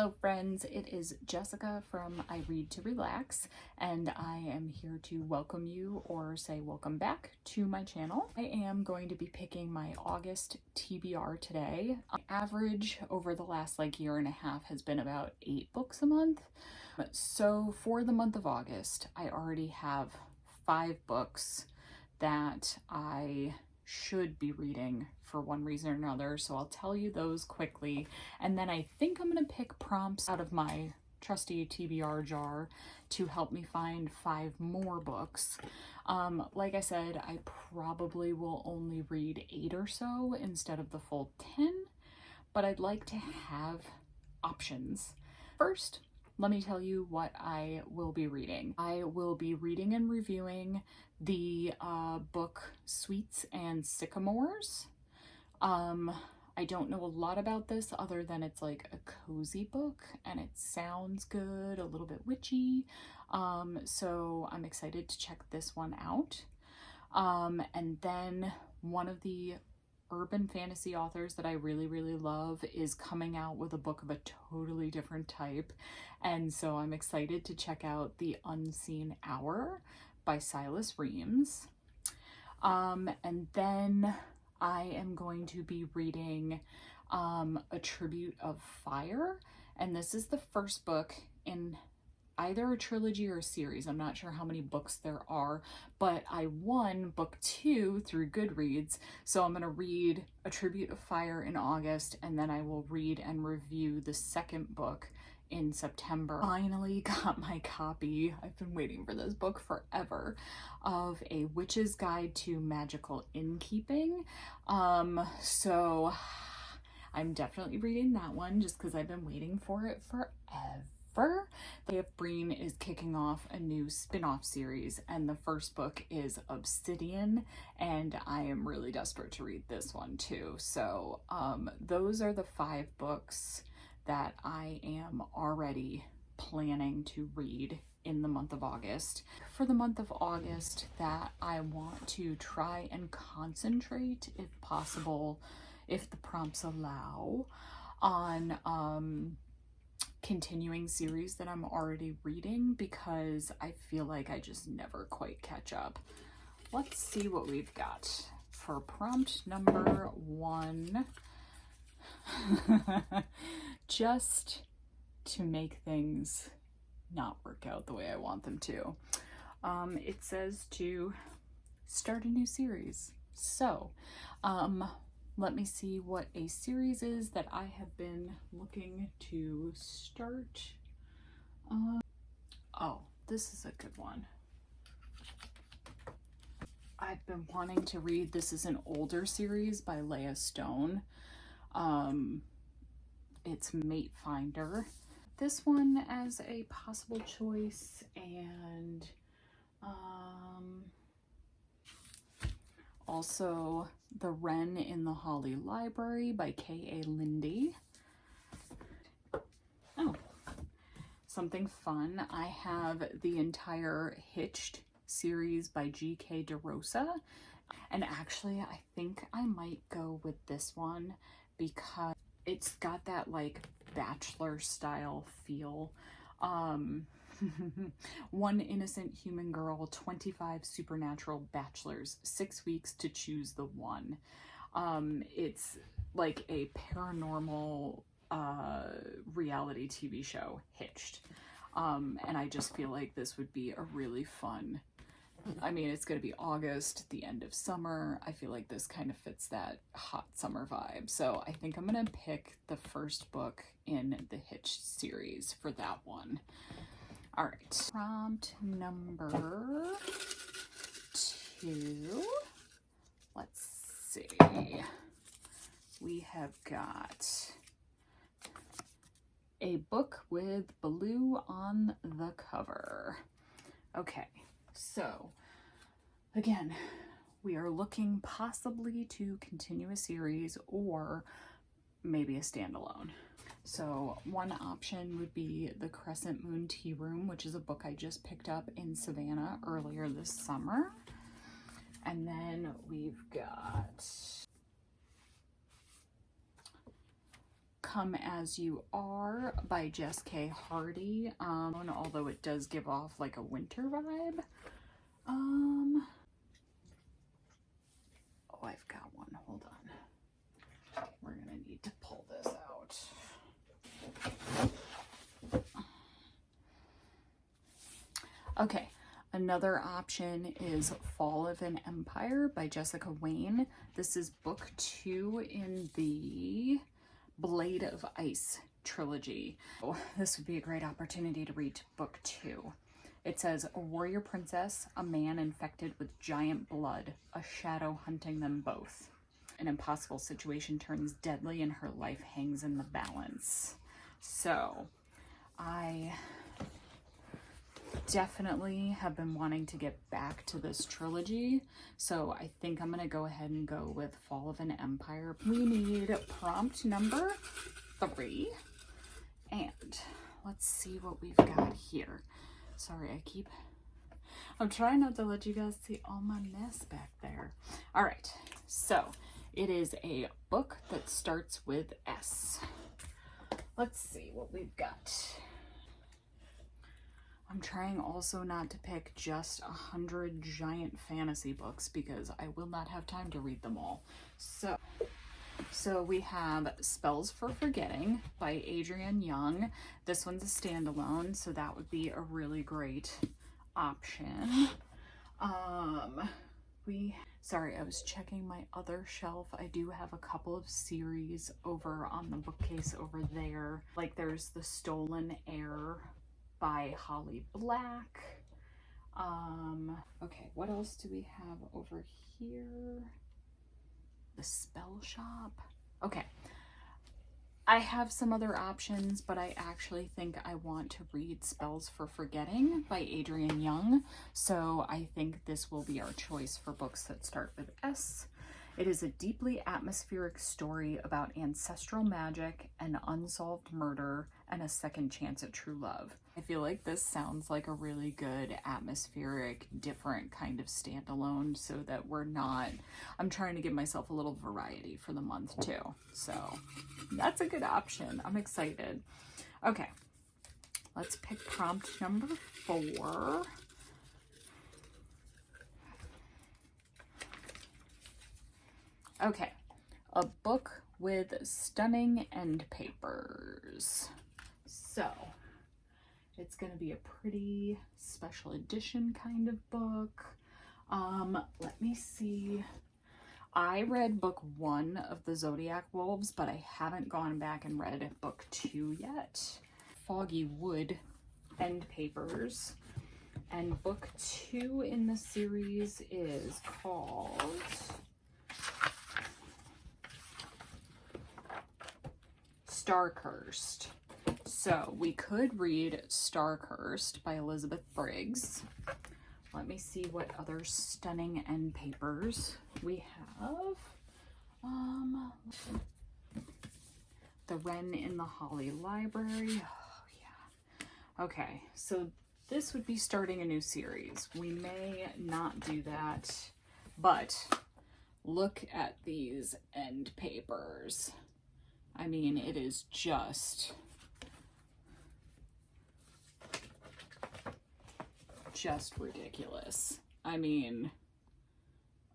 Hello friends, it is Jessica from I Read to Relax, and I am here to welcome you or say welcome back to my channel. I am going to be picking my August TBR today. Average over the last year and a half has been about 8 books a month. So for the month of August, I already have 5 books that I should be reading for one reason or another, so I'll tell you those quickly, and then I think I'm going to pick prompts out of my trusty TBR jar to help me find 5 more books. Like I said, I probably will only read 8 or so instead of the full 10, but I'd like to have options. First, let me tell you what I will be reading. I will be reading and reviewing the book Sweets and Sycamores. I don't know a lot about this other than it's like a cozy book and it sounds good, a little bit witchy. So I'm excited to check this one out. And then one of the urban fantasy authors that I really love is coming out with a book of a totally different type, and so I'm excited to check out The Unseen Hour by Silas Reams. And then I am going to be reading A Tribute of Fire, and this is the first book in either a trilogy or a series. I'm not sure how many books there are, but I won book 2 through Goodreads, so I'm going to read A Tribute of Fire in August, and then I will read and review the second book in September. Finally got my copy, I've been waiting for this book forever, of A Witch's Guide to Magical Innkeeping. So I'm definitely reading that one just because I've been waiting for it forever. If Breen is kicking off a new spin-off series, and the first book is Obsidian, and I am really desperate to read this one too. So those are the 5 books that I am already planning to read in the month of August. For the month of August, that I want to try and concentrate, if possible, if the prompts allow, on continuing series that I'm already reading, because I feel like I just never quite catch up. Let's see what we've got for prompt number 1. Just to make things not work out the way I want them to. It says to start a new series. So, let me see what a series is that I have been looking to start. Oh, this is a good one. I've been wanting to read, this is an older series by Leah Stone. It's Mate Finder. This one as a possible choice, and also The Wren in the Holly Library by K.A. Lindy. Oh, something fun. I have the entire Hitched series by G.K. DeRosa, and actually I think I might go with this one because it's got that bachelor style feel. One innocent human girl, 25 supernatural bachelors, 6 weeks to choose the one. It's like a paranormal reality TV show, Hitched. And I just feel like this would be a really fun, I mean, it's going to be August, the end of summer. I feel like this kind of fits that hot summer vibe. So I think I'm going to pick the first book in the Hitched series for that one. All right. Prompt number 2. Let's see. We have got a book with blue on the cover. Okay. So, again, we are looking possibly to continue a series or maybe a standalone. So one option would be The Crescent Moon Tea Room, which is a book I just picked up in Savannah earlier this summer. And then we've got Come As You Are by Jess K. Hardy, although it does give off like a winter vibe. Oh, I've got one. Hold on. We're gonna need to pull this out. Okay, another option is Fall of an Empire by Jessica Wayne. This is book 2 in the Blade of Ice trilogy. Oh, this would be a great opportunity to read book 2. It says, a warrior princess, a man infected with giant blood, a shadow hunting them both. An impossible situation turns deadly and her life hangs in the balance. So, I definitely have been wanting to get back to this trilogy, so I think I'm gonna go ahead and go with Fall of an Empire. We need prompt number 3, and let's see what we've got here. Sorry, I'm trying not to let you guys see all my mess back there. All right, so it is a book that starts with S. Let's see what we've got. I'm trying also not to pick just 100 giant fantasy books because I will not have time to read them all. So we have Spells for Forgetting by Adrienne Young. This one's a standalone, so that would be a really great option. Sorry, I was checking my other shelf. I do have a couple of series over on the bookcase over there. Like there's The Stolen Heir by Holly Black. Okay, what else do we have over here? The Spell Shop. Okay, I have some other options, but I actually think I want to read Spells for Forgetting by Adrienne Young, so I think this will be our choice for books that start with S. It is a deeply atmospheric story about ancestral magic, an unsolved murder, and a second chance at true love. I feel like this sounds like a really good atmospheric, different kind of standalone, so that I'm trying to give myself a little variety for the month too. So that's a good option. I'm excited. Okay, let's pick prompt number 4. Okay, a book with stunning end papers. So it's going to be a pretty special edition kind of book. Let me see. I read book 1 of the Zodiac Wolves, but I haven't gone back and read book 2 yet. Foggy Wood end papers. And book 2 in the series is called Starcursed. So we could read Starcursed by Elizabeth Briggs. Let me see what other stunning end papers we have. The Wren in the Holly Library. Oh yeah. Okay, so this would be starting a new series. We may not do that, but look at these end papers. I mean, it is just ridiculous. I mean,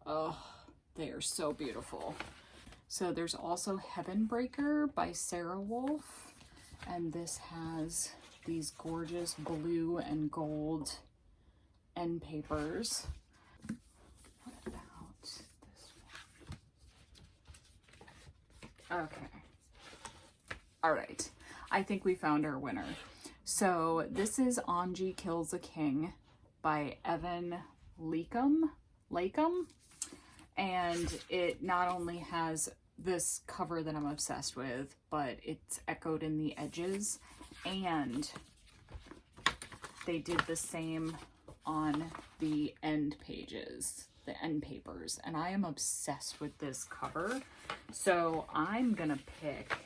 oh, they are so beautiful. So there's also Heavenbreaker by Sarah Wolf, and this has these gorgeous blue and gold end papers. What about this one? Okay. All right, I think we found our winner. So this is Angie Kills a King by Evan Lakem, and it not only has this cover that I'm obsessed with, but it's echoed in the edges, and they did the same on the end pages, the end papers, and I am obsessed with this cover, so I'm gonna pick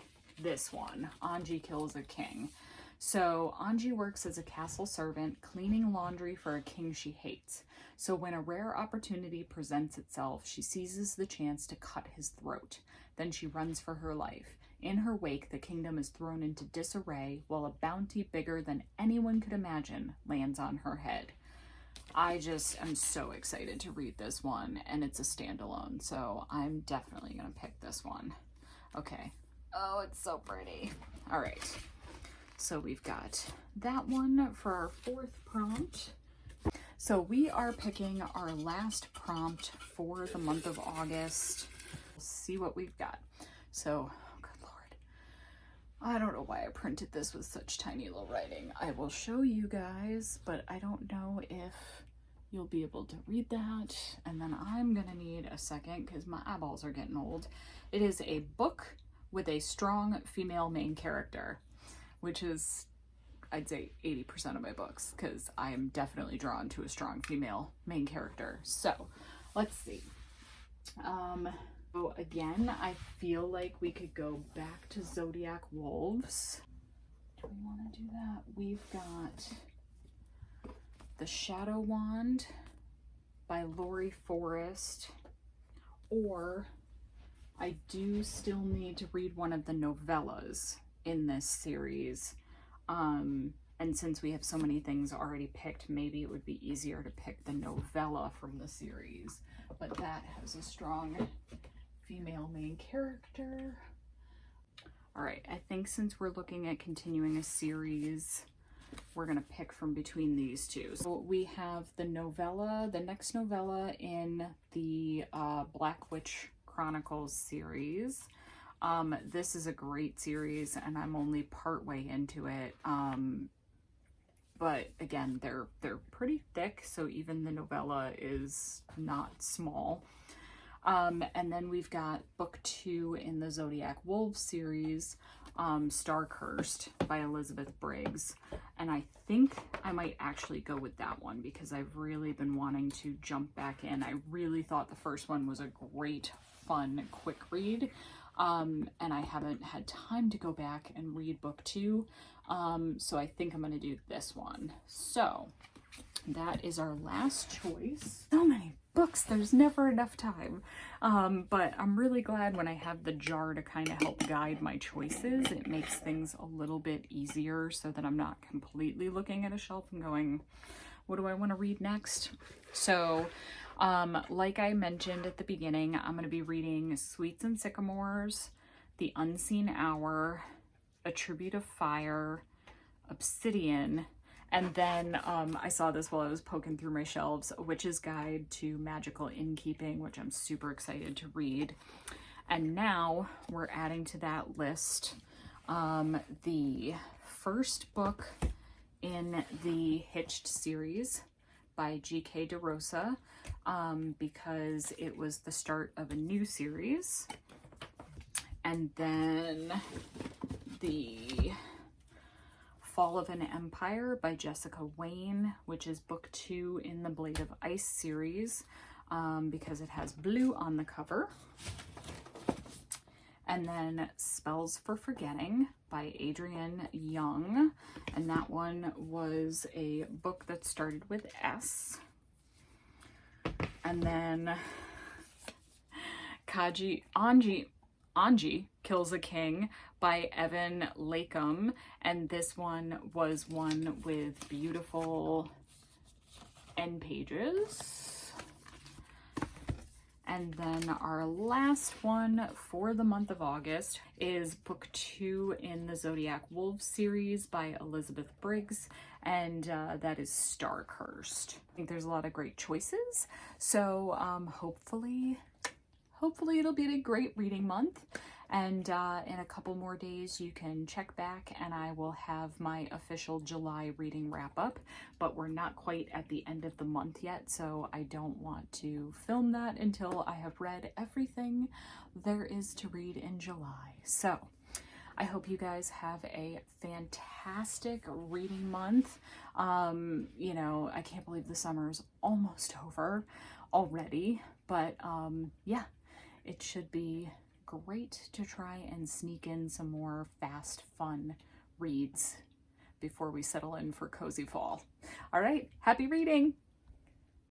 this one, Angie Kills a King. So Angie works as a castle servant, cleaning laundry for a king she hates. So when a rare opportunity presents itself, she seizes the chance to cut his throat. Then she runs for her life. In her wake, the kingdom is thrown into disarray while a bounty bigger than anyone could imagine lands on her head. I just am so excited to read this one, and it's a standalone, so I'm definitely going to pick this one. Okay. Oh, it's so pretty. All right. So we've got that one for our fourth prompt. So we are picking our last prompt for the month of August. Let's see what we've got. So, oh good Lord, I don't know why I printed this with such tiny little writing. I will show you guys, but I don't know if you'll be able to read that. And then I'm gonna need a second because my eyeballs are getting old. It is a book with a strong female main character, which is, I'd say, 80% of my books, because I am definitely drawn to a strong female main character. So let's see. So again, I feel like we could go back to Zodiac Wolves. Do we want to do that? We've got The Shadow Wand by Lori Forrest, or I do still need to read one of the novellas in this series. And since we have so many things already picked, maybe it would be easier to pick the novella from the series. But that has a strong female main character. All right, I think since we're looking at continuing a series, we're gonna pick from between these two. So we have the novella, the next novella in the Black Witch Chronicles series. This is a great series, and I'm only partway into it. But again, they're pretty thick, so even the novella is not small. And then we've got book 2 in the Zodiac Wolves series, Star-Cursed by Elizabeth Briggs. And I think I might actually go with that one because I've really been wanting to jump back in. I really thought the first one was a great, fun, quick read. And I haven't had time to go back and read book 2. So I think I'm going to do this one. So that is our last choice. So many books, there's never enough time. But I'm really glad when I have the jar to kind of help guide my choices. It makes things a little bit easier so that I'm not completely looking at a shelf and going, what do I want to read next? So like I mentioned at the beginning, I'm going to be reading Sweets and Sycamores, The Unseen Hour, A Tribute of Fire, Obsidian, and then I saw this while I was poking through my shelves, A Witch's Guide to Magical Innkeeping, which I'm super excited to read. And now we're adding to that list the first book in the Hitched series by G.K. DeRosa, because it was the start of a new series. And then the Fall of an Empire by Jessica Wayne, which is book 2 in the Blade of Ice series, because it has blue on the cover. And then Spells for Forgetting by Adrienne Young, and that one was a book that started with S. And then Anji Kills a King by Evan Lakem, and this one was one with beautiful end pages. And then our last one for the month of August is book 2 in the Zodiac Wolves series by Elizabeth Briggs, and that is Star-Cursed. I think there's a lot of great choices, so hopefully it'll be a great reading month. And in a couple more days you can check back and I will have my official July reading wrap up, but we're not quite at the end of the month yet, so I don't want to film that until I have read everything there is to read in July. So I hope you guys have a fantastic reading month. You know, I can't believe the summer is almost over already, but yeah, it should be great to try and sneak in some more fast, fun reads before we settle in for cozy fall. All right, happy reading!